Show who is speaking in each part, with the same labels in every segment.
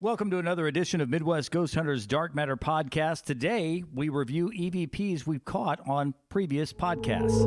Speaker 1: Welcome to another edition of Midwest Ghost Hunters Dark Matter Podcast. Today, we review EVPs we've caught on previous podcasts.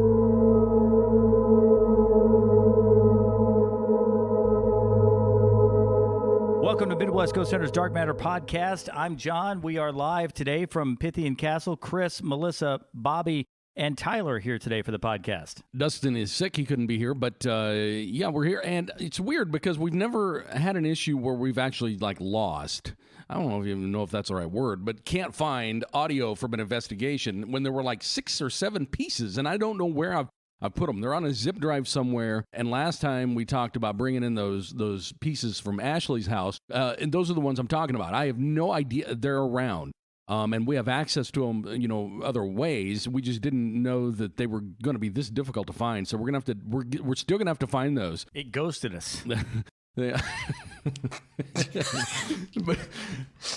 Speaker 1: Welcome to Midwest Ghost Hunters Dark Matter Podcast. I'm John. We are live today from Pythian Castle. Chris, Melissa, Bobby, and Tyler here today for the podcast.
Speaker 2: Dustin is sick. He couldn't be here, but yeah, we're here. And it's weird because we've never had an issue where we've actually lost. I don't know if that's the right word, but can't find audio from an investigation when there were 6 or 7 pieces. And I don't know where I've put them. They're on a zip drive somewhere. And last time we talked about bringing in those pieces from Ashley's house. And those are the ones I'm talking about. I have no idea they're around. And we have access to them, other ways. We just didn't know that they were going to be this difficult to find. So we're still going to have to find those.
Speaker 1: It ghosted us.
Speaker 2: But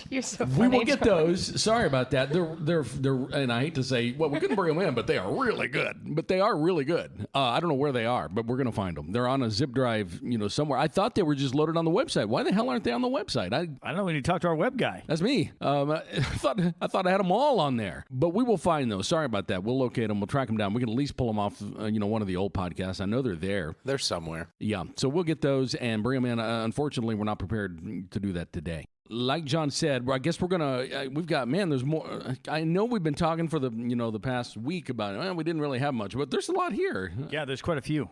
Speaker 3: you're so funny.
Speaker 2: We will get those. Sorry about that. They're and I hate to say, well, we couldn't bring them in, but they are really good. But they are really good. I don't know where they are, but we're going to find them. They're on a zip drive, somewhere. I thought they were just loaded on the website. Why the hell aren't they on the website?
Speaker 1: I don't know. We need to talk to our web guy.
Speaker 2: That's me. I thought I had them all on there, but we will find those. Sorry about that. We'll locate them. We'll track them down. We can at least pull them off, one of the old podcasts. I know they're there.
Speaker 4: They're somewhere.
Speaker 2: Yeah. So we'll get those and bring them in. Unfortunately, we're not prepared to do that today. Like John said, I guess we're gonna. We've got there's more. I know we've been talking for the past week about it. Well, we didn't really have much, but there's a lot here.
Speaker 1: Yeah, there's quite a few,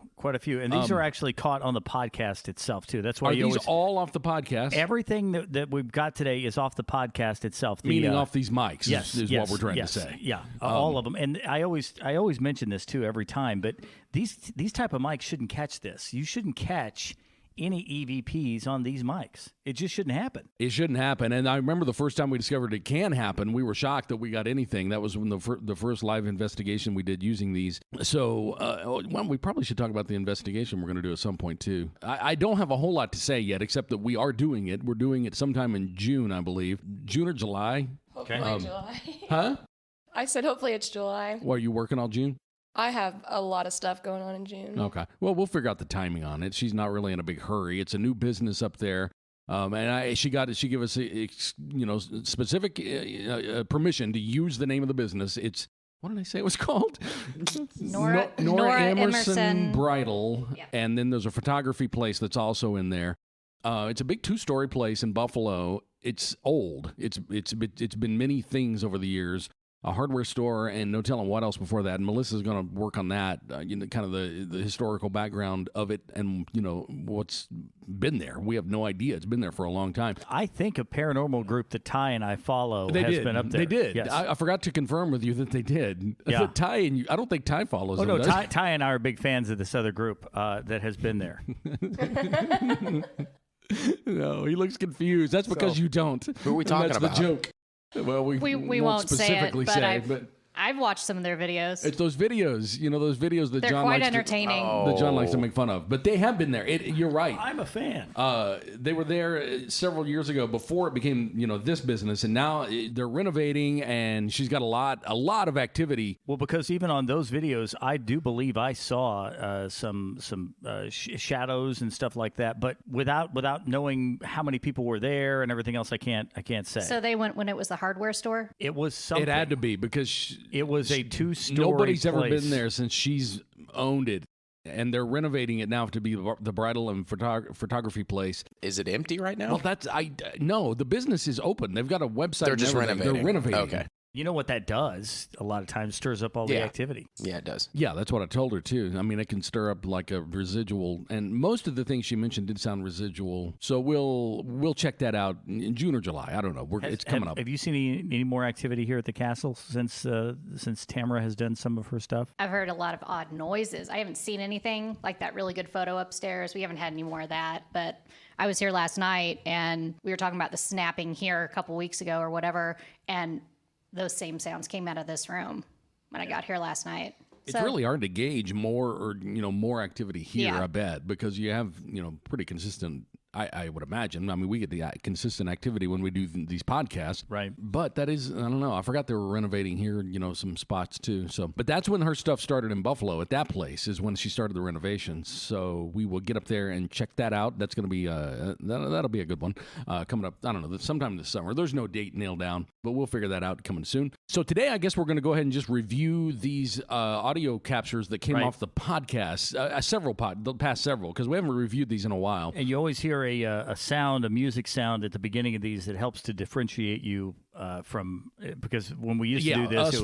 Speaker 1: and these are actually caught on the podcast itself too. That's why
Speaker 2: are these all off the podcast?
Speaker 1: Everything that we've got today is off the podcast itself.
Speaker 2: Meaning off these mics.
Speaker 1: Yes,
Speaker 2: is what we're trying to say.
Speaker 1: Yeah, all of them. And I always mention this too every time. But these type of mics shouldn't catch this. You shouldn't catch any EVPs on these mics. It just shouldn't happen.
Speaker 2: It shouldn't happen. And I remember the first time we discovered it can happen, we were shocked that we got anything. That was when the first live investigation we did using these. So, we probably should talk about the investigation we're going to do at some point, too. I don't have a whole lot to say yet, except that we are doing it. We're doing it sometime in June, I believe. June or July?
Speaker 3: Hopefully July.
Speaker 2: Huh?
Speaker 3: I said hopefully it's July.
Speaker 2: Well, are you working all June?
Speaker 3: I have a lot of stuff going on in June.
Speaker 2: Okay. Well, we'll figure out the timing on it. She's not really in a big hurry. It's a new business up there. And she gave us specific permission to use the name of the business. It's, what did I say it was called?
Speaker 5: Nora
Speaker 2: Emerson Bridal.
Speaker 5: Yeah.
Speaker 2: And then there's a photography place that's also in there. It's a big 2-story place in Buffalo. It's old. It's been many things over the years. A hardware store, and no telling what else before that. And Melissa's going to work on that, kind of the historical background of it and, what's been there. We have no idea. It's been there for a long time.
Speaker 1: I think a Paranormal Group that Ty and I follow has been up there.
Speaker 2: They did.
Speaker 1: Yes.
Speaker 2: I forgot to confirm with you that they did.
Speaker 1: Yeah.
Speaker 2: Ty and you, I don't think Ty follows them.
Speaker 1: No,
Speaker 2: does
Speaker 1: Ty and I are big fans of this other group that has been there.
Speaker 2: No, he looks confused. That's because you don't.
Speaker 4: Who are we talking
Speaker 2: about? That's the joke. Well, we won't
Speaker 5: specifically say
Speaker 2: it, but
Speaker 5: I've watched some of their videos.
Speaker 2: it's those videos, those videos that
Speaker 5: They're
Speaker 2: John
Speaker 5: quite
Speaker 2: likes
Speaker 5: entertaining.
Speaker 2: that John likes to make fun of. But they have been there. You're right.
Speaker 1: I'm a fan.
Speaker 2: They were there several years ago before it became, this business, and now they're renovating, and she's got a lot of activity.
Speaker 1: Well, because even on those videos, I do believe I saw some shadows and stuff like that, but without knowing how many people were there and everything else, I can't say.
Speaker 5: So they went when it was the hardware store?
Speaker 1: It was something.
Speaker 2: It had to be because
Speaker 1: it was a 2-story
Speaker 2: nobody's
Speaker 1: place.
Speaker 2: ever been there since she's owned it. And they're renovating it now to be the bridal and photography place.
Speaker 4: Is it empty right now?
Speaker 2: Well, no, the business is open. They've got a website.
Speaker 4: They're just renovating.
Speaker 2: They're renovating.
Speaker 4: Okay.
Speaker 1: You know what that does? A lot of times stirs up all the activity.
Speaker 4: Yeah, it does.
Speaker 2: Yeah, that's what I told her, too. I mean, it can stir up like a residual. And most of the things she mentioned did sound residual. So we'll check that out in June or July. I don't know. It's coming up.
Speaker 1: Have you seen any more activity here at the castle since Tamara has done some of her stuff?
Speaker 5: I've heard a lot of odd noises. I haven't seen anything like that really good photo upstairs. We haven't had any more of that. But I was here last night, and we were talking about the snapping here a couple weeks ago or whatever, and those same sounds came out of this room when I got here last night.
Speaker 2: It's really hard to gauge more activity here, I bet, because you have, pretty consistent I would imagine. I mean, we get the consistent activity when we do these podcasts.
Speaker 1: Right.
Speaker 2: But that is, I don't know. I forgot they were renovating here, some spots too. So, but that's when her stuff started in Buffalo. At that place is when she started the renovations. So we will get up there and check that out. That's going to be, that'll be a good one coming up. I don't know, sometime this summer. There's no date nailed down, but we'll figure that out coming soon. So today, I guess we're going to go ahead and just review these audio captures that came off the podcast, the past several, because we haven't reviewed these in a while.
Speaker 1: And you always hear a sound, a music sound at the beginning of these that helps to differentiate you because when we used to do this,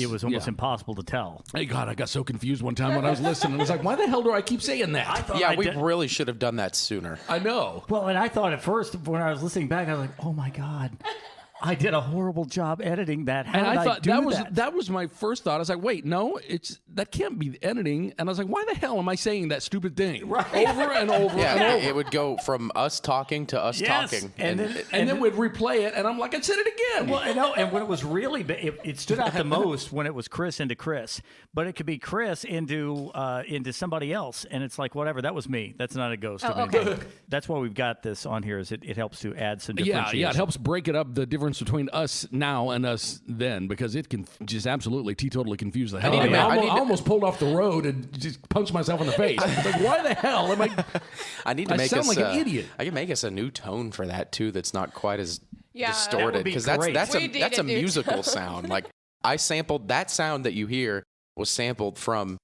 Speaker 1: it was almost impossible to tell.
Speaker 2: Hey, God, I got so confused one time when I was listening. I was like, why the hell do I keep saying that?
Speaker 4: We really should have done that sooner.
Speaker 2: I know.
Speaker 1: Well, and I thought at first when I was listening back, I was like, oh my God. I did a horrible job editing that. How did I do
Speaker 2: that was my first thought. I was like, wait, no, that can't be editing. And I was like, why the hell am I saying that stupid thing? Right. Over and over and over.
Speaker 4: It would go from us talking to us talking.
Speaker 1: And
Speaker 2: then we'd replay it, and I'm like, I said it again.
Speaker 1: Well, and when it was really big, it stood out the most when it was Chris into Chris. But it could be Chris into somebody else. And it's like, whatever, that was me. That's not a ghost.
Speaker 5: Okay.
Speaker 1: That's why we've got this on here, is it helps to add some differentiation.
Speaker 2: Yeah, it helps break it up, the difference between us now and us then, because it can just absolutely totally confuse the hell out of me. I almost pulled off the road and just punched myself in the face. I was like, why the hell am I?
Speaker 4: I need to make
Speaker 2: sound
Speaker 4: us
Speaker 2: like an idiot.
Speaker 4: I can make us a new tone for that too. That's not quite as
Speaker 3: Yeah,
Speaker 4: distorted, because that's a musical sound. Like I sampled that sound that you hear was sampled from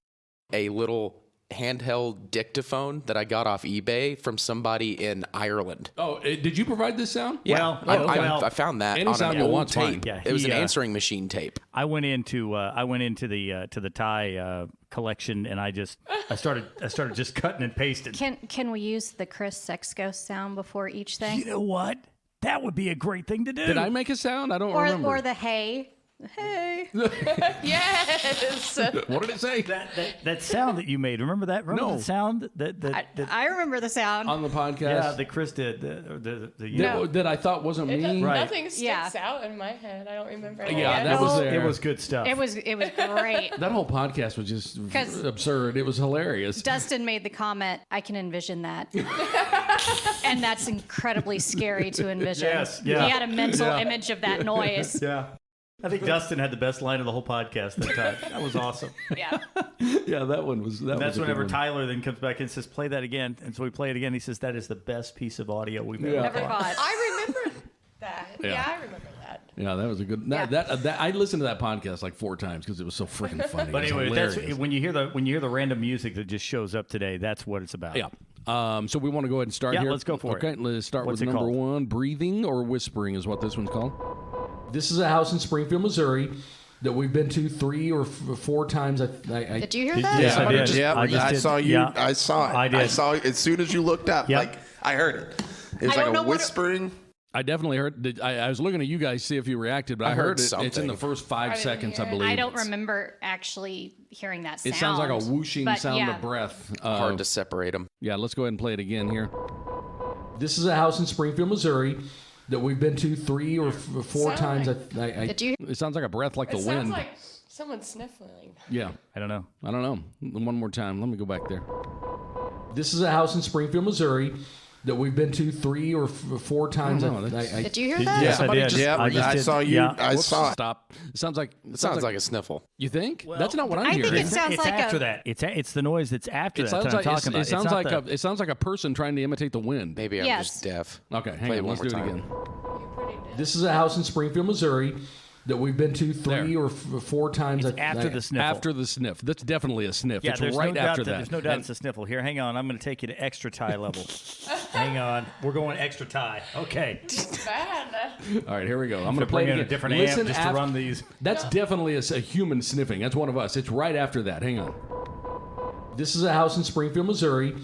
Speaker 4: a little handheld dictaphone that I got off eBay from somebody in Ireland.
Speaker 2: Oh, did you provide this sound?
Speaker 4: Yeah,
Speaker 1: Well,
Speaker 4: I found that
Speaker 2: any
Speaker 4: on
Speaker 2: sound
Speaker 4: an
Speaker 2: you
Speaker 4: old
Speaker 2: want's fine.
Speaker 4: tape.
Speaker 1: Yeah,
Speaker 4: it was an answering machine tape.
Speaker 1: I went into the Thai collection, and I started just cutting and pasting.
Speaker 5: Can we use the Chris Sex Ghost sound before each thing?
Speaker 1: You know what? That would be a great thing to do.
Speaker 2: Did I make a sound? I don't remember.
Speaker 5: Or the hey. Hey.
Speaker 3: Yes.
Speaker 2: What did it say?
Speaker 1: That sound that you made. Remember that? Remember the sound that
Speaker 5: I remember the sound.
Speaker 2: On the podcast?
Speaker 1: Yeah, that Chris did.
Speaker 2: That I thought wasn't me?
Speaker 1: Right.
Speaker 3: Nothing sticks out in my head. I don't remember.
Speaker 2: Yeah, that was there.
Speaker 1: It was good stuff.
Speaker 5: It was great.
Speaker 2: That whole podcast was just absurd. It was hilarious.
Speaker 5: Dustin made the comment, I can envision that. And that's incredibly scary to envision.
Speaker 1: Yes, yeah.
Speaker 5: He had a mental image of that noise.
Speaker 1: Yeah. I think Dustin had the best line of the whole podcast that time. That was awesome.
Speaker 5: Yeah.
Speaker 2: Yeah, that one was.
Speaker 1: That's whenever Tyler then comes back and says, "Play that again." And so we play it again. He says, "That is the best piece of audio we've ever
Speaker 5: caught."
Speaker 3: I remember that. Yeah, I remember that.
Speaker 2: Yeah, that was a good. That I listened to that podcast like 4 times because it was so freaking funny.
Speaker 1: But anyway, that's when you hear the random music that just shows up today. That's what it's about.
Speaker 2: Yeah. So we want to go ahead and start here.
Speaker 1: Let's go for it.
Speaker 2: Okay, let's start
Speaker 1: What's
Speaker 2: with
Speaker 1: it
Speaker 2: number
Speaker 1: called?
Speaker 2: 1. Breathing or whispering is what this one's called. This is a house in Springfield, Missouri, that we've been to 3 or 4 times.
Speaker 5: Did you hear that?
Speaker 1: Yes, I did.
Speaker 6: Yeah, I saw you.
Speaker 1: Yeah.
Speaker 6: I saw it.
Speaker 1: I did.
Speaker 6: I saw it as soon as you looked up.
Speaker 1: Yep.
Speaker 6: Like I heard it. It was
Speaker 3: I don't
Speaker 6: like
Speaker 3: know
Speaker 6: a
Speaker 3: what
Speaker 6: whispering.
Speaker 2: I definitely heard. I was looking at you guys to see if you reacted, but I heard it.
Speaker 4: something.
Speaker 2: It's in the first 5
Speaker 3: didn't
Speaker 2: seconds, I
Speaker 3: hear it.
Speaker 2: believe.
Speaker 5: I don't remember actually hearing that sound.
Speaker 2: It sounds like a whooshing
Speaker 5: but
Speaker 2: sound
Speaker 5: yeah.
Speaker 2: of breath.
Speaker 4: Hard to separate them.
Speaker 2: Yeah, let's go ahead and play it again here. This is a house in Springfield, Missouri, that we've been to 3 or 4 times.
Speaker 5: Did you?
Speaker 2: It sounds like a breath like
Speaker 3: It
Speaker 2: the
Speaker 3: sounds
Speaker 2: wind.
Speaker 3: like someone sniffling.
Speaker 2: Yeah.
Speaker 1: I don't know.
Speaker 2: I don't know. One more time. Let me go back there. This is a house in Springfield, Missouri, that we've been to 3 or 4 times.
Speaker 5: Did you hear that?
Speaker 1: Yes, I did.
Speaker 6: Yeah, I saw you.
Speaker 1: Yeah.
Speaker 6: I saw it.
Speaker 2: Stop. It sounds like
Speaker 4: a sniffle.
Speaker 2: You think? That's not what I'm
Speaker 5: think
Speaker 2: hearing.
Speaker 5: it sounds
Speaker 1: It's
Speaker 5: like
Speaker 1: after
Speaker 5: a-
Speaker 1: that. It's the noise that's after
Speaker 2: It
Speaker 1: that.
Speaker 2: sounds
Speaker 1: I'm
Speaker 2: like
Speaker 1: talking about.
Speaker 2: it sounds like a person trying to imitate the wind.
Speaker 4: Maybe I'm
Speaker 5: Yes.
Speaker 4: just deaf.
Speaker 2: Okay, hang
Speaker 4: Play
Speaker 2: on.
Speaker 4: it one
Speaker 2: Let's do
Speaker 4: more
Speaker 2: it
Speaker 4: time.
Speaker 2: again.
Speaker 3: You're pretty dead.
Speaker 2: This is a house in Springfield, Missouri, that we've been to 3 There. or 4 times.
Speaker 1: It's after the sniffle.
Speaker 2: After the sniff. That's definitely a sniff.
Speaker 1: Yeah,
Speaker 2: It's
Speaker 1: there's
Speaker 2: right
Speaker 1: no doubt
Speaker 2: after that.
Speaker 1: There's no doubt it's a sniffle. Here, hang on. I'm going to take you to extra tie level. Hang on. We're going extra tie. Okay.
Speaker 3: Bad.
Speaker 2: All right, here we go. I'm going to
Speaker 1: To
Speaker 2: play
Speaker 1: bring
Speaker 2: it
Speaker 1: in a
Speaker 2: again.
Speaker 1: different
Speaker 2: Listen
Speaker 1: amp just to run these.
Speaker 2: That's definitely a human sniffing. That's one of us. It's right after that. Hang on. This is a house in Springfield, Missouri,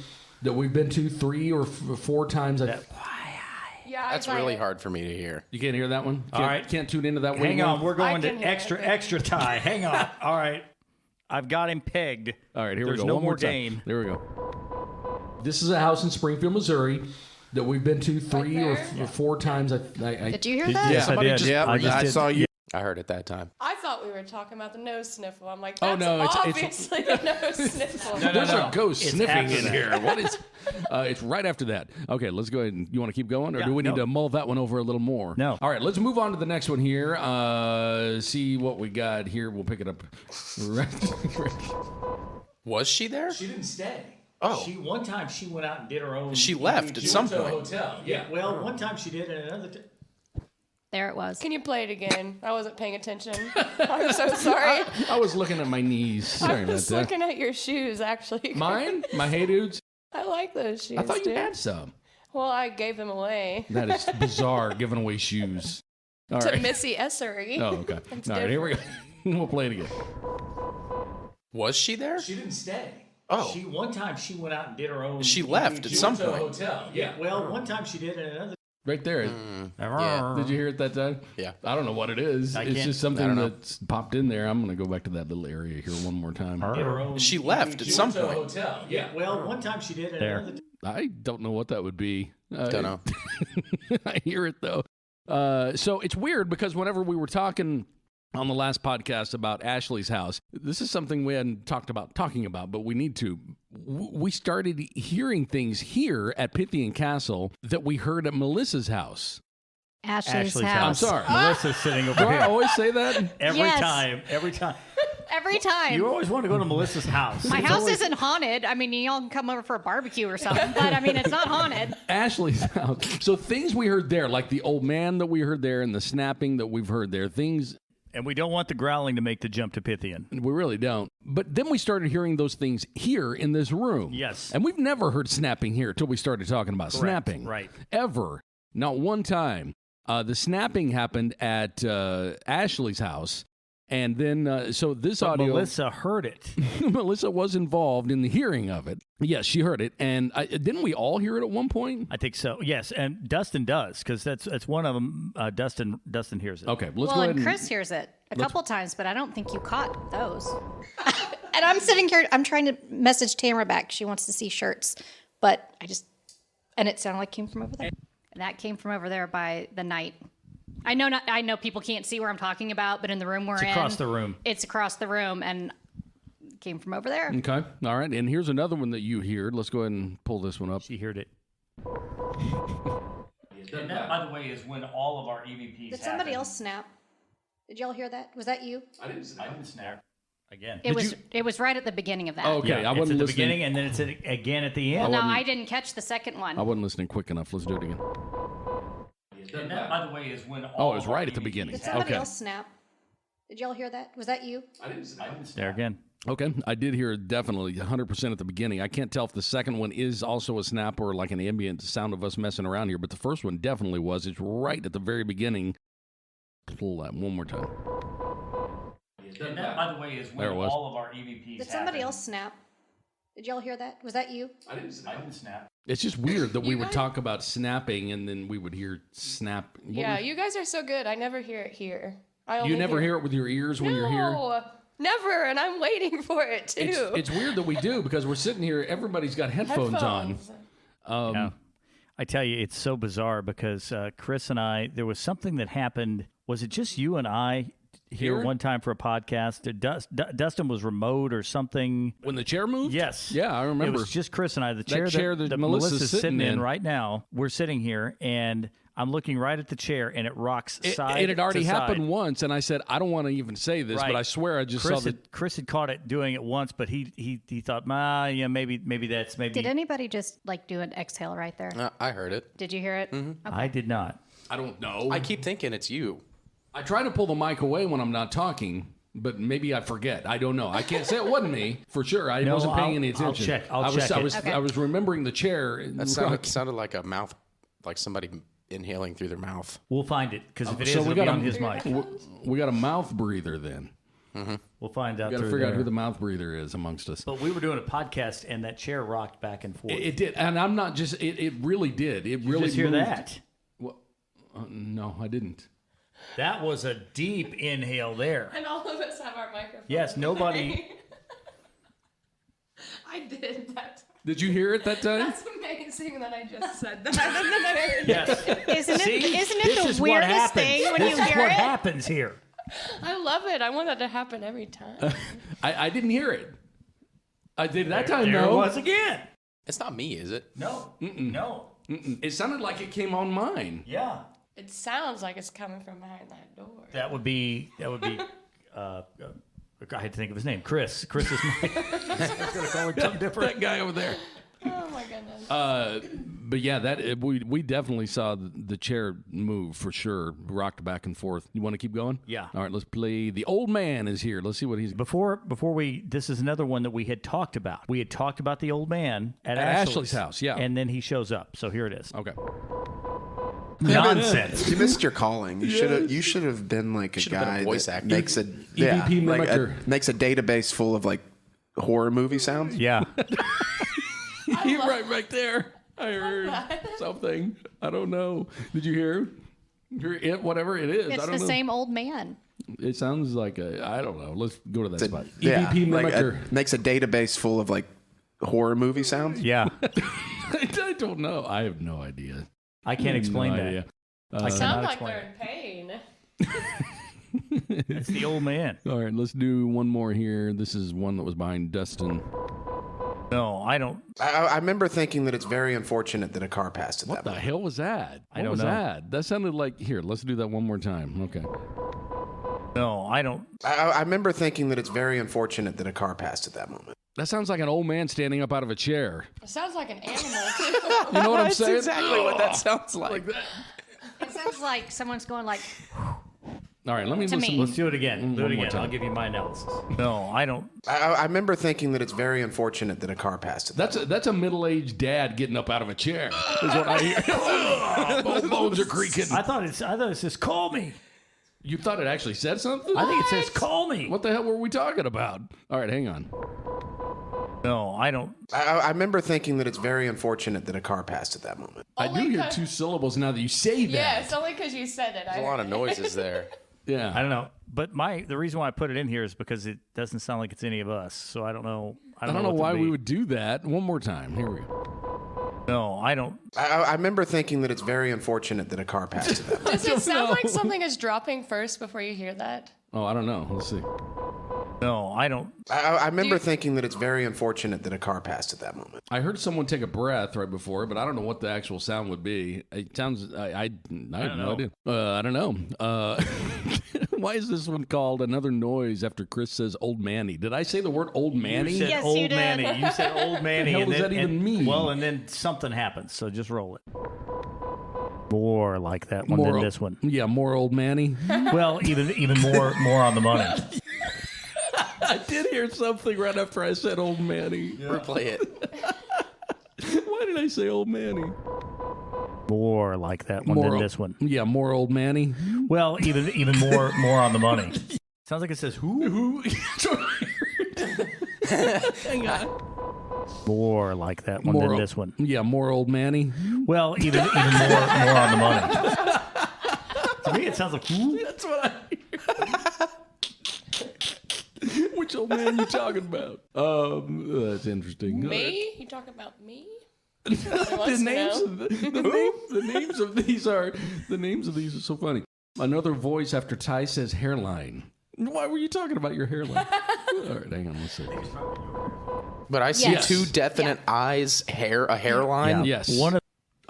Speaker 2: that we've been to 3 or 4 times.
Speaker 3: Yeah,
Speaker 4: That's really hard for me to hear.
Speaker 2: You can't hear that one?
Speaker 1: All right.
Speaker 2: Can't tune into that one?
Speaker 1: Hang on. We're going to
Speaker 3: can hear
Speaker 1: extra tie. Hang on. All right. I've got him pegged.
Speaker 2: All right, here
Speaker 1: There's
Speaker 2: we go.
Speaker 1: no
Speaker 2: One
Speaker 1: more
Speaker 2: time.
Speaker 1: game.
Speaker 2: There we go. This is a house in Springfield, Missouri, that we've been to 3 or 4 times.
Speaker 5: Did you hear that?
Speaker 1: Yes, I did.
Speaker 6: Yeah,
Speaker 1: I just
Speaker 6: I
Speaker 1: did.
Speaker 6: saw you.
Speaker 4: I heard it that time.
Speaker 3: I thought thought we were talking about the nose sniffle. I'm like,
Speaker 2: Oh,
Speaker 3: that's
Speaker 2: no, it's-
Speaker 3: obviously the nose sniffle.
Speaker 2: There's a ghost
Speaker 1: It's
Speaker 2: sniffing
Speaker 1: after
Speaker 2: in
Speaker 1: that.
Speaker 2: here. What is? It's right after that. Okay, let's go ahead. And, you want to keep going, or do we need to mull that one over a little more?
Speaker 1: No.
Speaker 2: All right, let's move on to the next one here. See what we got here. We'll pick it up.
Speaker 4: Was she there?
Speaker 1: She didn't stay.
Speaker 4: Oh.
Speaker 1: One time she went out and did her own.
Speaker 4: She left at some
Speaker 1: went to a
Speaker 4: point.
Speaker 1: hotel. Yeah. Well, one time she did, and another.
Speaker 5: There it was.
Speaker 3: Can you play it again? I wasn't paying attention. I'm so sorry.
Speaker 2: I was looking at my knees. Sorry
Speaker 3: I
Speaker 2: about
Speaker 3: was
Speaker 2: that.
Speaker 3: looking at your shoes, actually.
Speaker 2: Mine? My Hey Dudes?
Speaker 3: I like those shoes,
Speaker 2: I thought you
Speaker 3: dude.
Speaker 2: had some.
Speaker 3: Well, I gave them away
Speaker 2: That is bizarre, giving away shoes. All
Speaker 3: to
Speaker 2: right.
Speaker 3: Missy Essery.
Speaker 2: Oh, okay.
Speaker 3: It's
Speaker 2: All right, here we go. We'll play it again.
Speaker 4: Was she there?
Speaker 1: She didn't stay.
Speaker 4: Oh.
Speaker 1: One time she went out and did her own.
Speaker 4: She left at some
Speaker 1: went to a
Speaker 4: point.
Speaker 1: hotel. Yeah. Well, one time she did, and another.
Speaker 2: Right there.
Speaker 4: Yeah.
Speaker 2: Did you hear it that time?
Speaker 4: Yeah.
Speaker 2: I don't know what it is.
Speaker 1: I
Speaker 2: It's
Speaker 1: can't-
Speaker 2: just
Speaker 4: I
Speaker 2: something
Speaker 4: don't know.
Speaker 2: that's popped in there. I'm going to go back to that little area here one more time.
Speaker 1: Did her own.
Speaker 4: She left at some
Speaker 1: went to a
Speaker 4: point.
Speaker 1: hotel. Yeah. Well, one time she did, and another.
Speaker 2: I don't know what that would be.
Speaker 4: Don't know.
Speaker 2: I hear it though. So it's weird because whenever we were talking on the last podcast about Ashley's house, this is something we hadn't talking about, but we need to. We started hearing things here at Pythian Castle that we heard at Melissa's house.
Speaker 5: Ashley's
Speaker 2: I'm
Speaker 5: house.
Speaker 2: sorry.
Speaker 1: Melissa's sitting over
Speaker 2: Do I
Speaker 1: here.
Speaker 2: always say that?
Speaker 1: Every
Speaker 5: Yes.
Speaker 1: time.
Speaker 5: Every time.
Speaker 1: You always want to go to Melissa's house.
Speaker 5: My
Speaker 1: It's
Speaker 5: house
Speaker 1: always-
Speaker 5: isn't haunted. I mean, y'all can come over for a barbecue or something, but I mean, it's not haunted.
Speaker 2: Ashley's house. So things we heard there, like the old man that we heard there and the snapping that we've heard there, things
Speaker 1: And we don't want the growling to make the jump to Pythian.
Speaker 2: we really don't. But then we started hearing those things here in this room.
Speaker 1: Yes.
Speaker 2: And we've never heard snapping here until we started talking about snapping.
Speaker 1: Right.
Speaker 2: Ever. Not one time. The snapping happened at Ashley's house. And then, so this
Speaker 1: But
Speaker 2: audio.
Speaker 1: Melissa heard it.
Speaker 2: Melissa was involved in the hearing of it. Yes, she heard it. And didn't we all hear it at one point?
Speaker 1: I think so. Yes, and Dustin does, because that's one of them. Dustin hears it.
Speaker 2: Okay, let's
Speaker 5: Well,
Speaker 2: go ahead
Speaker 5: and
Speaker 2: and
Speaker 5: Chris hears it a couple times, but I don't think you caught those. And I'm sitting here, I'm trying to message Tamara back. She wants to see shirts, but and it sounded like it came from over there. And that came from over there by the night. I know people can't see where I'm talking about, but in the room we're in.
Speaker 1: It's across the room.
Speaker 5: It's across the room, and it came from over there.
Speaker 2: Okay. All right. And here's another one that you heard. Let's go ahead and pull this one up.
Speaker 1: She heard it. And that, by the way, is when all of our EVPs
Speaker 5: Did somebody else snap? Did y'all hear that? Was that you?
Speaker 1: I didn't snap. Again.
Speaker 5: It was right at the beginning of that.
Speaker 2: Okay,
Speaker 1: Yeah,
Speaker 2: I
Speaker 1: it's
Speaker 2: wasn't
Speaker 1: at the
Speaker 2: listening.
Speaker 1: beginning, and then it's again at the end.
Speaker 5: No, I didn't catch the second one.
Speaker 2: I wasn't listening quick enough. Let's do it again.
Speaker 1: And that, by the way, is when
Speaker 2: Oh,
Speaker 1: all
Speaker 2: it was
Speaker 1: of our
Speaker 2: right at the
Speaker 1: EVPs
Speaker 2: beginning.
Speaker 5: Did somebody
Speaker 2: Okay.
Speaker 5: else snap? Did y'all hear that? Was that you?
Speaker 1: I didn't snap. There again.
Speaker 2: Okay. I did hear it definitely 100% at the beginning. I can't tell if the second one is also a snap or like an ambient sound of us messing around here, but the first one definitely was. It's right at the very beginning. Pull that one more time.
Speaker 1: And that, by the way, is
Speaker 2: There it
Speaker 1: when
Speaker 2: was.
Speaker 1: all of our EVPs
Speaker 5: Did somebody else snap? Did y'all hear that? Was that you?
Speaker 1: I didn't snap.
Speaker 2: It's just weird that we
Speaker 3: You
Speaker 2: would
Speaker 3: guys-
Speaker 2: talk about snapping and then we would hear snap. What
Speaker 3: Yeah,
Speaker 2: was-
Speaker 3: you guys are so good. I never hear it here. I
Speaker 2: You
Speaker 3: only
Speaker 2: never hear it with your ears when you're here?
Speaker 3: No, never. And I'm waiting for it too.
Speaker 2: It's weird that we do because we're sitting here. Everybody's got headphones on.
Speaker 1: Yeah. I tell you, it's so bizarre because Chris and I, there was something that happened. Was it just you and I here one time for a podcast? Dustin was remote or something.
Speaker 2: When the chair moved?
Speaker 1: Yes.
Speaker 2: Yeah, I remember.
Speaker 1: It was just Chris and I. The
Speaker 2: That
Speaker 1: chair
Speaker 2: chair that Melissa's sitting in
Speaker 1: right now, we're sitting here, and I'm looking right at the chair, and it rocks side
Speaker 2: It had already
Speaker 1: to
Speaker 2: happened
Speaker 1: side.
Speaker 2: once, and I said, I don't want to even say this,
Speaker 1: Right.
Speaker 2: but I swear I just saw that.
Speaker 1: Chris had caught it doing it once, but he thought, maybe that's maybe.
Speaker 5: Did anybody just like do an exhale right there?
Speaker 4: I heard it.
Speaker 5: Did you hear it? Okay.
Speaker 1: I did not.
Speaker 2: I don't know.
Speaker 4: I keep thinking it's you.
Speaker 2: I try to pull the mic away when I'm not talking, but maybe I forget. I don't know. I can't say it wasn't me for sure. I
Speaker 1: No,
Speaker 2: wasn't paying any
Speaker 1: I'll
Speaker 2: attention.
Speaker 1: check. I'll
Speaker 2: I was,
Speaker 1: check
Speaker 2: I
Speaker 1: it.
Speaker 2: was,
Speaker 5: Okay.
Speaker 2: I was remembering the chair.
Speaker 4: That sounded like a mouth, like somebody inhaling through their mouth.
Speaker 1: We'll find it because if it is,
Speaker 2: So
Speaker 1: it'll
Speaker 2: we
Speaker 1: be
Speaker 2: got
Speaker 1: on his mic.
Speaker 2: We got a mouth breather then.
Speaker 1: We'll find out.
Speaker 2: We got to
Speaker 1: through
Speaker 2: figure out
Speaker 1: there.
Speaker 2: who the mouth breather is amongst us.
Speaker 1: But we were doing a podcast, and that chair rocked back and forth.
Speaker 2: It did, and I'm not just. It really did. It
Speaker 1: you
Speaker 2: really
Speaker 1: just hear
Speaker 2: moved.
Speaker 1: that?
Speaker 2: Well, no, I didn't.
Speaker 1: That was a deep inhale there.
Speaker 3: And all of us have our microphones.
Speaker 1: Yes, nobody.
Speaker 3: I did that.
Speaker 2: Did you hear it that time?
Speaker 3: That's amazing that I just said that. And then I heard
Speaker 1: Yes.
Speaker 5: Isn't
Speaker 1: See?
Speaker 5: it
Speaker 1: This
Speaker 5: the
Speaker 1: is what
Speaker 5: weirdest
Speaker 1: happens.
Speaker 5: thing when
Speaker 1: This
Speaker 5: you
Speaker 1: is
Speaker 5: hear
Speaker 1: what
Speaker 5: it?
Speaker 1: happens here.
Speaker 3: I love it. I want that to happen every time.
Speaker 2: I didn't hear it. I did that time,
Speaker 1: There
Speaker 2: though.
Speaker 1: it was again.
Speaker 4: It's not me, is it?
Speaker 1: No. No.
Speaker 2: It sounded like it came on mine.
Speaker 1: Yeah.
Speaker 3: It sounds like it's coming from behind that door.
Speaker 1: That would be. I had to think of his name. Chris. Chris is my. I was going to call him something different.
Speaker 2: That guy over there.
Speaker 3: Oh my goodness.
Speaker 2: But yeah, we definitely saw the chair move for sure, rocked back and forth. You want to keep going?
Speaker 1: Yeah.
Speaker 2: All right, let's play. The old man is here. Let's see what he's.
Speaker 1: Before we, this is another one that we had talked about. We had talked about the old man at
Speaker 2: Ashley's house, yeah.
Speaker 1: And then he shows up. So here it is.
Speaker 2: Okay.
Speaker 1: Nonsense.
Speaker 6: You missed your calling. You should have been like a
Speaker 4: Should've been
Speaker 6: guy
Speaker 4: a voice
Speaker 6: that
Speaker 4: actor.
Speaker 6: makes a
Speaker 2: EVP mimicker.
Speaker 6: makes a database full of like horror movie sounds.
Speaker 1: Yeah.
Speaker 2: right there. I heard something. I don't know. Did you hear? Hear it? Whatever it is.
Speaker 5: It's
Speaker 2: I don't
Speaker 5: the
Speaker 2: know.
Speaker 5: same old man.
Speaker 2: It sounds like I don't know. Let's go to that spot.
Speaker 6: Yeah,
Speaker 2: EVP
Speaker 6: like
Speaker 2: mimicker.
Speaker 6: makes a database full of like horror movie sounds.
Speaker 1: Yeah.
Speaker 2: I don't know. I have no idea.
Speaker 1: I can't explain that.
Speaker 2: idea.
Speaker 1: I
Speaker 3: Sound
Speaker 1: cannot
Speaker 3: like
Speaker 1: explain
Speaker 3: they're
Speaker 1: it.
Speaker 3: in pain.
Speaker 1: It's the old man.
Speaker 2: All right, let's do one more here. This is one that was behind Dustin.
Speaker 1: No, I don't.
Speaker 6: I remember thinking that it's very unfortunate that a car passed at
Speaker 2: What
Speaker 6: that
Speaker 2: the
Speaker 6: moment.
Speaker 2: hell was that?
Speaker 1: I
Speaker 2: What
Speaker 1: don't
Speaker 2: was
Speaker 1: know.
Speaker 2: that? That sounded like here. Let's do that one more time. Okay.
Speaker 1: No, I don't.
Speaker 6: I remember thinking that it's very unfortunate that a car passed at that moment.
Speaker 2: That sounds like an old man standing up out of a chair.
Speaker 3: It sounds like an animal too.
Speaker 2: You know what I'm saying?
Speaker 4: exactly what that sounds like.
Speaker 5: It sounds like someone's going like,
Speaker 2: All right, let me
Speaker 5: To
Speaker 2: listen.
Speaker 5: me.
Speaker 1: Let's do it again. Do it
Speaker 2: One more
Speaker 1: again.
Speaker 2: time.
Speaker 1: I'll give you my analysis. No, I don't.
Speaker 6: I remember thinking that it's very unfortunate that a car passed at that
Speaker 2: That's a middle-aged dad getting up out of a chair. Is what I hear. Both bones are creaking.
Speaker 1: I thought it says call me.
Speaker 2: You thought it actually said something?
Speaker 1: I think it says call me.
Speaker 2: What the hell were we talking about? All right, hang on.
Speaker 1: No, I don't.
Speaker 6: I remember thinking that it's very unfortunate that a car passed at that moment.
Speaker 2: I do hear two syllables now that you say that.
Speaker 3: Yeah, it's only because you said it.
Speaker 4: There's a lot of noises there.
Speaker 2: Yeah.
Speaker 1: I don't know. But the reason why I put it in here is because it doesn't sound like it's any of us. So I don't know.
Speaker 2: I don't know
Speaker 1: what to
Speaker 2: why
Speaker 1: be.
Speaker 2: we would do that. One more time. Here we go.
Speaker 1: No, I don't.
Speaker 6: I remember thinking that it's very unfortunate that a car passed at that moment.
Speaker 3: Does it sound like something is dropping first before you hear that?
Speaker 2: Oh, I don't know. Let's see.
Speaker 1: No, I don't.
Speaker 6: I remember thinking that it's very unfortunate that a car passed at that moment.
Speaker 2: I heard someone take a breath right before, but I don't know what the actual sound would be. It sounds. I have no idea. I don't know. Why is this one called Another Noise after Chris says Old Manny? Did I say the word Old Manny?
Speaker 1: You said
Speaker 5: Yes,
Speaker 1: old
Speaker 5: you did.
Speaker 1: Manny. You said old Manny.
Speaker 2: hell
Speaker 1: and
Speaker 2: does
Speaker 1: then,
Speaker 2: that even mean?
Speaker 1: Well, and then something happens. So just roll it. More like that one than this one.
Speaker 2: Yeah, more Old Manny.
Speaker 1: Well, even more on the money.
Speaker 2: I did hear something right after I said Old Manny.
Speaker 4: Replay it.
Speaker 2: Why did I say Old Manny?
Speaker 1: More like that one than this one.
Speaker 2: Yeah, more Old Manny.
Speaker 1: Well, even more on the money. Sounds like it says who?
Speaker 2: Who? Hang on.
Speaker 1: More like that one than this one.
Speaker 2: Yeah, more Old Manny.
Speaker 1: Well, even more on the money. To me, it sounds like who?
Speaker 2: That's what I hear. Which old man you talking about? That's interesting.
Speaker 3: Me? You talking about me?
Speaker 2: The names of these are so funny. Another voice after Ty says hairline. Why were you talking about your hairline? All right, hang on, let's see.
Speaker 4: But I see
Speaker 5: Yes.
Speaker 4: two definite eyes, a hairline.
Speaker 2: Yes.
Speaker 1: One of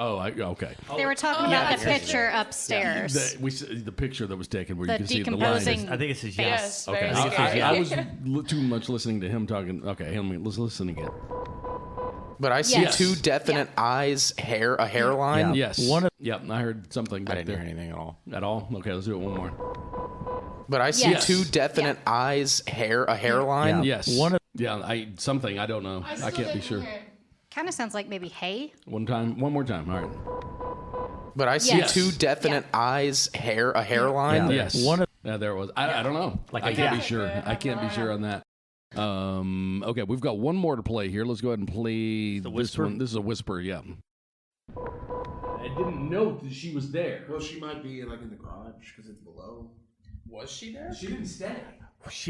Speaker 2: Okay.
Speaker 5: they were talking about the picture upstairs.
Speaker 2: The picture that was taken where
Speaker 5: The
Speaker 2: you can see the line.
Speaker 5: decomposing.
Speaker 1: I think it says
Speaker 3: Yes,
Speaker 1: yes.
Speaker 3: very
Speaker 2: Okay.
Speaker 3: scary.
Speaker 2: I was too much listening to him talking. Okay, let's listen again.
Speaker 4: But I see
Speaker 5: Yes.
Speaker 4: two definite eyes, a hairline.
Speaker 1: Yeah.
Speaker 2: Yes.
Speaker 1: One of-
Speaker 2: I heard something
Speaker 4: I
Speaker 2: back
Speaker 4: didn't
Speaker 2: there.
Speaker 4: hear anything at all.
Speaker 2: At all? Okay, let's do it one more.
Speaker 4: But I see
Speaker 5: Yes.
Speaker 4: two definite eyes, a hairline.
Speaker 1: Yeah.
Speaker 2: Yes.
Speaker 1: One of-
Speaker 2: something I don't know. I can't be sure.
Speaker 5: Kind of sounds like maybe hay.
Speaker 2: One more time. All right.
Speaker 4: But I see
Speaker 5: Yes.
Speaker 4: two definite eyes, a hairline.
Speaker 1: Yeah.
Speaker 2: Yes.
Speaker 1: One of-
Speaker 2: there it was. I don't know.
Speaker 1: Like
Speaker 2: I
Speaker 1: a
Speaker 2: can't
Speaker 1: cat.
Speaker 2: be sure. I can't be sure on that. Okay, we've got one more to play here. Let's go ahead and play this
Speaker 1: whisper?
Speaker 2: one. This is a whisper. Yeah. I didn't know that she was there.
Speaker 6: Well, she might be like in the garage because it's below.
Speaker 4: Was she there?
Speaker 2: She didn't stay.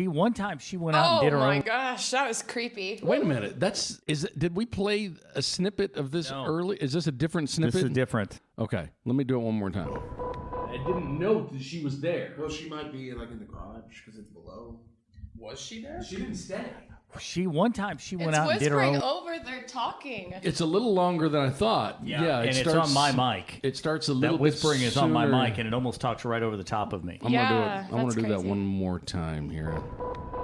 Speaker 1: One time she went out and
Speaker 3: Oh
Speaker 1: did her
Speaker 3: my
Speaker 1: own.
Speaker 3: gosh, that was creepy.
Speaker 2: Wait a minute. Did we play a snippet of this
Speaker 1: No.
Speaker 2: early? Is this a different snippet?
Speaker 1: This is different.
Speaker 2: Okay, let me do it one more time.
Speaker 1: I
Speaker 2: didn't note that she was there.
Speaker 6: Well, she might be like in the garage because it's below.
Speaker 4: Was she there?
Speaker 2: She didn't stay.
Speaker 1: One time she went
Speaker 3: It's
Speaker 1: out and did her
Speaker 3: whispering
Speaker 1: own.
Speaker 3: over. They're talking.
Speaker 2: It's a little longer than I thought. Yeah,
Speaker 1: and it's on my mic.
Speaker 2: It starts a little
Speaker 1: That whispering
Speaker 2: bit
Speaker 1: is on my
Speaker 2: sooner.
Speaker 1: mic, and it almost talks right over the top of me.
Speaker 2: I'm
Speaker 3: Yeah,
Speaker 2: gonna do it. I want
Speaker 3: that's
Speaker 2: to do that
Speaker 3: crazy.
Speaker 2: one more time here.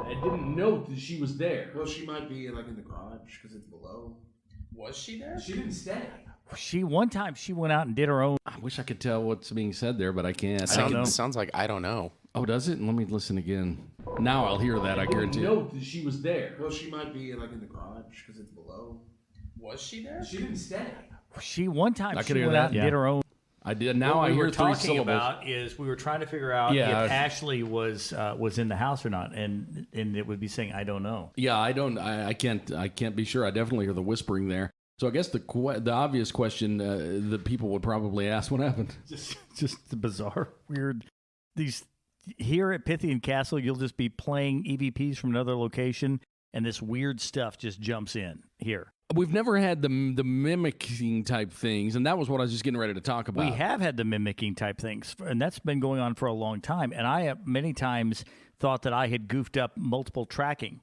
Speaker 2: I didn't note that she was there.
Speaker 6: Well, she might be like in the garage because it's below.
Speaker 4: Was she there?
Speaker 2: She didn't stay.
Speaker 1: One time she went out and did her own.
Speaker 2: I wish I could tell what's being said there, but I can't.
Speaker 4: Sounds like I don't know.
Speaker 2: Oh, does it? Let me listen again. Now I'll hear that. I guarantee. Note that she was there.
Speaker 6: Well, she might be like in the garage because it's below.
Speaker 4: Was she there?
Speaker 2: She didn't stay.
Speaker 1: One time
Speaker 2: I
Speaker 1: she
Speaker 2: could hear
Speaker 1: went
Speaker 2: that.
Speaker 1: out and did her own.
Speaker 2: I did. Now
Speaker 1: What
Speaker 2: I
Speaker 1: we
Speaker 2: hear
Speaker 1: were
Speaker 2: three
Speaker 1: talking
Speaker 2: syllables.
Speaker 1: about is we were trying to figure out
Speaker 2: Yeah.
Speaker 1: if Ashley was in the house or not, and it would be saying I don't know.
Speaker 2: Yeah, I don't. I can't be sure. I definitely hear the whispering there. So I guess the obvious question that people would probably ask: what happened?
Speaker 1: Just the bizarre, weird. These here at Pythian Castle, you'll just be playing EVPs from another location, and this weird stuff just jumps in here.
Speaker 2: We've never had the mimicking type things, and that was what I was just getting ready to talk about.
Speaker 1: We have had the mimicking type things, and that's been going on for a long time. And I have many times thought that I had goofed up multiple tracking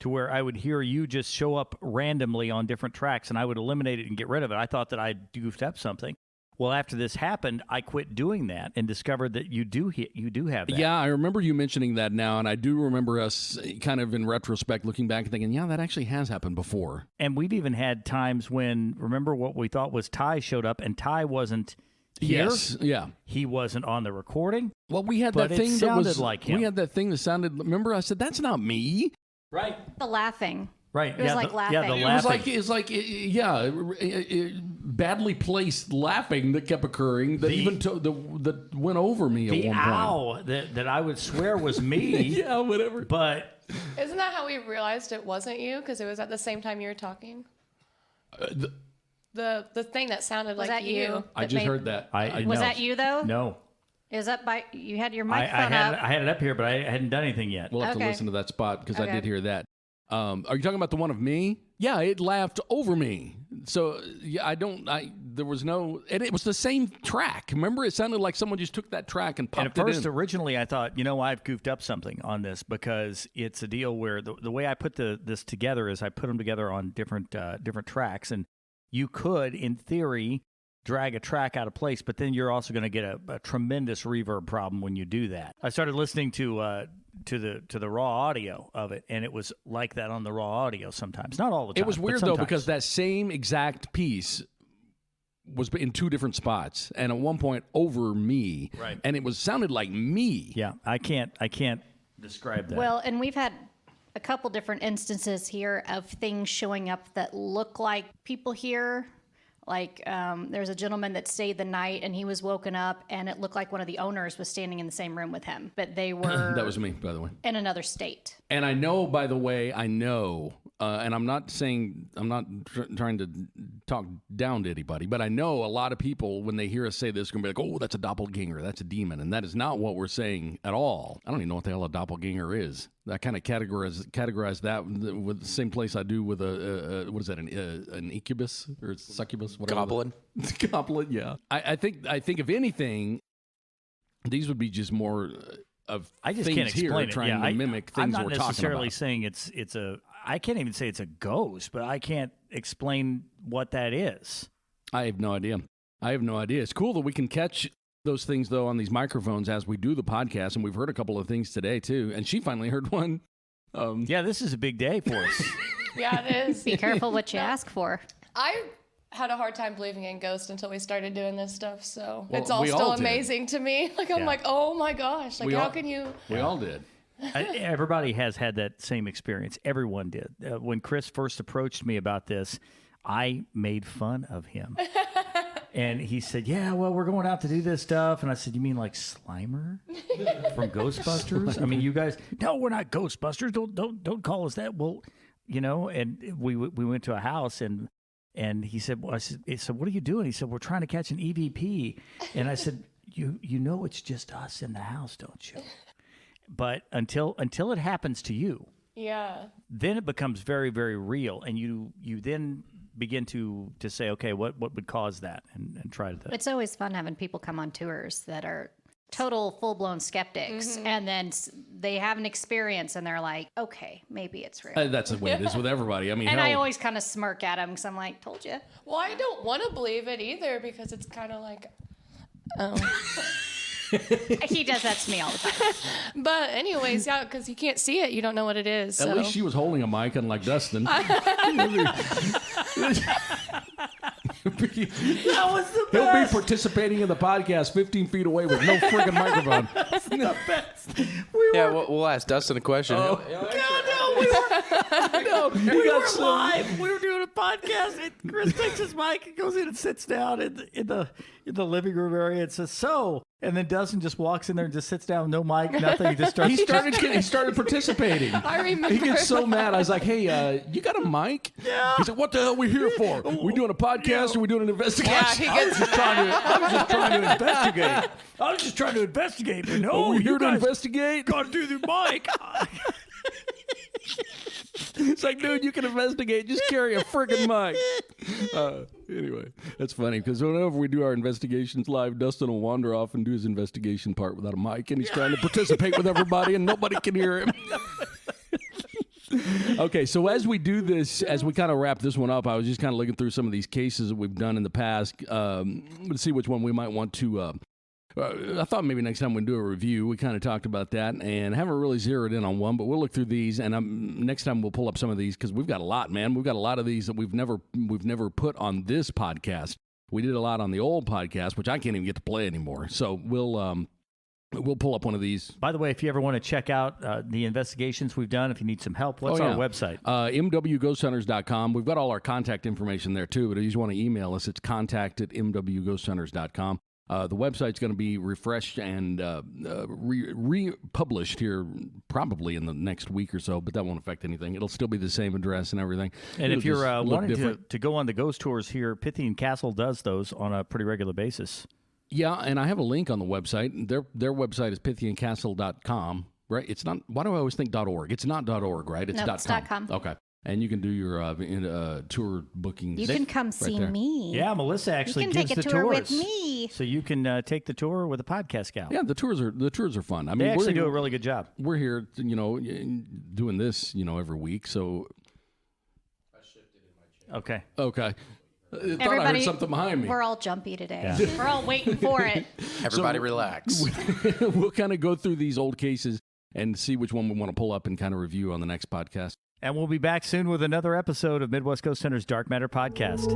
Speaker 1: to where I would hear you just show up randomly on different tracks, and I would eliminate it and get rid of it. I thought that I'd goofed up something. Well, after this happened, I quit doing that and discovered that you do have that.
Speaker 2: Yeah, I remember you mentioning that now, and I do remember us kind of in retrospect looking back and thinking, yeah, that actually has happened before.
Speaker 1: And we've even had times when, remember what we thought was Ty showed up, and Ty wasn't here.
Speaker 2: Yes, yeah.
Speaker 1: He wasn't on the recording.
Speaker 2: Well, we had
Speaker 1: But
Speaker 2: that
Speaker 1: it
Speaker 2: thing that
Speaker 1: sounded
Speaker 2: was
Speaker 1: like him.
Speaker 2: We had that thing that sounded. Remember, I said that's not me.
Speaker 1: Right.
Speaker 5: The laughing.
Speaker 1: Right.
Speaker 5: It was like laughing.
Speaker 1: Yeah, the
Speaker 5: It
Speaker 1: laughing.
Speaker 2: It was like badly placed laughing that kept occurring that went over me at
Speaker 1: the
Speaker 2: one point.
Speaker 1: ow that I would swear was me.
Speaker 2: Yeah, whatever.
Speaker 1: But
Speaker 3: Isn't that how we realized it wasn't you? Because it was at the same time you were talking. The thing that sounded
Speaker 5: Was
Speaker 3: like
Speaker 5: that you?
Speaker 2: I just heard that.
Speaker 5: Was
Speaker 1: no.
Speaker 5: that you though?
Speaker 1: No.
Speaker 5: Is that by you had your
Speaker 1: I
Speaker 5: microphone
Speaker 1: had
Speaker 5: up?
Speaker 1: I had it up here, but I hadn't done anything yet.
Speaker 2: We'll have to
Speaker 5: Okay.
Speaker 2: listen to that spot because I
Speaker 5: Okay.
Speaker 2: did hear that. Are you talking about the one of me? Yeah, it laughed over me. So yeah, there was no, and it was the same track. Remember, it sounded like someone just took that track and
Speaker 1: And
Speaker 2: popped
Speaker 1: at
Speaker 2: it
Speaker 1: first,
Speaker 2: in.
Speaker 1: originally, I thought, I've goofed up something on this because it's a deal where the way I put this together is I put them together on different tracks, and you could, in theory, drag a track out of place, but then you're also going to get a tremendous reverb problem when you do that. I started listening to the raw audio of it, and it was like that on the raw audio sometimes. Not all the time.
Speaker 2: It was
Speaker 1: but
Speaker 2: weird though
Speaker 1: sometimes.
Speaker 2: because that same exact piece was in two different spots, and at one point over me,
Speaker 1: Right.
Speaker 2: and it sounded like me.
Speaker 1: Yeah, I can't describe that.
Speaker 5: Well, and we've had a couple different instances here of things showing up that look like people here. Like there's a gentleman that stayed the night and he was woken up and it looked like one of the owners was standing in the same room with him, but they were
Speaker 2: That was me, by the way.
Speaker 5: in another state.
Speaker 2: And I know, by the way, and I'm not saying, I'm not trying to talk down to anybody, but I know a lot of people, when they hear us say this, are going to be like, oh, that's a doppelganger, that's a demon. And that is not what we're saying at all. I don't even know what the hell a doppelganger is. I kind of categorize that with the same place I do with what is that, an incubus or succubus? Whatever.
Speaker 4: Goblin.
Speaker 2: Goblin, yeah. I think if anything, these would be just more of
Speaker 1: I just
Speaker 2: things
Speaker 1: can't explain
Speaker 2: here
Speaker 1: it.
Speaker 2: trying to mimic things
Speaker 1: I'm
Speaker 2: we're
Speaker 1: not
Speaker 2: talking
Speaker 1: necessarily
Speaker 2: about.
Speaker 1: saying it's a. I can't even say it's a ghost, but I can't explain what that is.
Speaker 2: I have no idea. It's cool that we can catch those things, though, on these microphones as we do the podcast, and we've heard a couple of things today, too. And she finally heard one.
Speaker 1: Yeah, this is a big day for us.
Speaker 3: Yeah, it is.
Speaker 5: Be careful what you ask for.
Speaker 3: I had a hard time believing in ghosts until we started doing this stuff. So
Speaker 2: Well,
Speaker 3: it's all
Speaker 2: we
Speaker 3: still
Speaker 2: all did.
Speaker 3: amazing to me. Like, I'm
Speaker 1: Yeah.
Speaker 3: like, oh my gosh. Like,
Speaker 2: We
Speaker 3: how
Speaker 2: all-
Speaker 3: can you?
Speaker 2: We all did.
Speaker 1: Everybody has had that same experience. Everyone did. When Chris first approached me about this, I made fun of him. And he said, yeah, well, we're going out to do this stuff. And I said, you mean like Slimer from Ghostbusters? I mean, you guys, no, we're not Ghostbusters. Don't call us that. Well, and we went to a house and he said, well, I said, what are you doing? He said, we're trying to catch an EVP. And I said, you know, it's just us in the house, don't you? But until it happens to you,
Speaker 3: Yeah.
Speaker 1: then it becomes very, very real. And you then begin to say, okay, what would cause that, and try to.
Speaker 5: It's always fun having people come on tours that are total full-blown skeptics, and then they have an experience and they're like, okay, maybe it's real.
Speaker 2: That's the way it is with everybody. I mean,
Speaker 5: and I always kind of smirk at them because I'm like, told you.
Speaker 3: Well, I don't want to believe it either because it's kind of like, oh.
Speaker 5: He does that to me all the time.
Speaker 3: But anyways, yeah, because you can't see it, you don't know what it is.
Speaker 2: At least she was holding a mic, unlike Dustin.
Speaker 1: That was the
Speaker 2: He'll
Speaker 1: best.
Speaker 2: be participating in the podcast 15 feet away with no friggin' microphone.
Speaker 1: That's the best.
Speaker 4: We'll ask Dustin a question.
Speaker 1: No, we were live. We were doing a podcast, and Chris takes his mic and goes in and sits down in the living room area and says, "So," and then Dustin just walks in there and just sits down, no mic, nothing. He just starts.
Speaker 2: He started participating.
Speaker 3: I remember.
Speaker 2: He gets so mad. I was like, "Hey, you got a mic?"
Speaker 1: Yeah.
Speaker 2: He said, "What the hell are we here for? We doing a podcast or we doing an investigation?"
Speaker 3: Yeah, he gets.
Speaker 1: I was just trying to investigate. I was just trying to investigate. But no,
Speaker 2: Are we here
Speaker 1: you
Speaker 2: to
Speaker 1: guys
Speaker 2: investigate?
Speaker 1: got to do the mic.
Speaker 2: It's like, dude, you can investigate. Just carry a friggin' mic. Anyway, that's funny because whenever we do our investigations live, Dustin will wander off and do his investigation part without a mic, and he's trying to participate with everybody, and nobody can hear him. Okay, so as we do this, as we kind of wrap this one up, I was just kind of looking through some of these cases that we've done in the past to see which one we might want to. I thought maybe next time we'd do a review. We kind of talked about that and haven't really zeroed in on one, but we'll look through these. And next time we'll pull up some of these because we've got a lot, man. We've got a lot of these that we've never put on this podcast. We did a lot on the old podcast, which I can't even get to play anymore. So we'll pull up one of these.
Speaker 1: By the way, if you ever want to check out the investigations we've done, if you need some help, what's our website?
Speaker 2: MWGhostHunters.com. We've got all our contact information there, too. But if you just want to email us, it's contact@MWGhostHunters.com. The website's going to be refreshed and republished here probably in the next week or so, but that won't affect anything. It'll still be the same address and everything.
Speaker 1: And if you're wanting
Speaker 2: to
Speaker 1: go on the ghost tours here, Pythian Castle does those on a pretty regular basis.
Speaker 2: Yeah, and I have a link on the website. Their website is pythiancastle.com, right? It's not. Why do I always think .org? It's not .org, right? It's
Speaker 5: No,
Speaker 2: .com.
Speaker 5: it's .com.
Speaker 2: Okay. And you can do your tour bookings.
Speaker 5: You can come see me.
Speaker 1: Yeah, Melissa actually
Speaker 5: you can
Speaker 1: gives
Speaker 5: take a
Speaker 1: the
Speaker 5: tour
Speaker 1: tours.
Speaker 5: with me.
Speaker 1: So you can take the tour with a podcast gal.
Speaker 2: Yeah, the tours are fun. I mean,
Speaker 1: They actually do a really good job.
Speaker 2: We're here, doing this, every week. So
Speaker 1: Okay.
Speaker 2: okay. I thought I
Speaker 5: Everybody,
Speaker 2: heard something behind me.
Speaker 5: We're all jumpy today.
Speaker 1: Yeah.
Speaker 5: We're all waiting for it.
Speaker 4: Everybody relax.
Speaker 2: We'll kind of go through these old cases and see which one we want to pull up and kind of review on the next podcast.
Speaker 1: And we'll be back soon with another episode of Midwest Ghost Hunter's Dark Matter Podcast.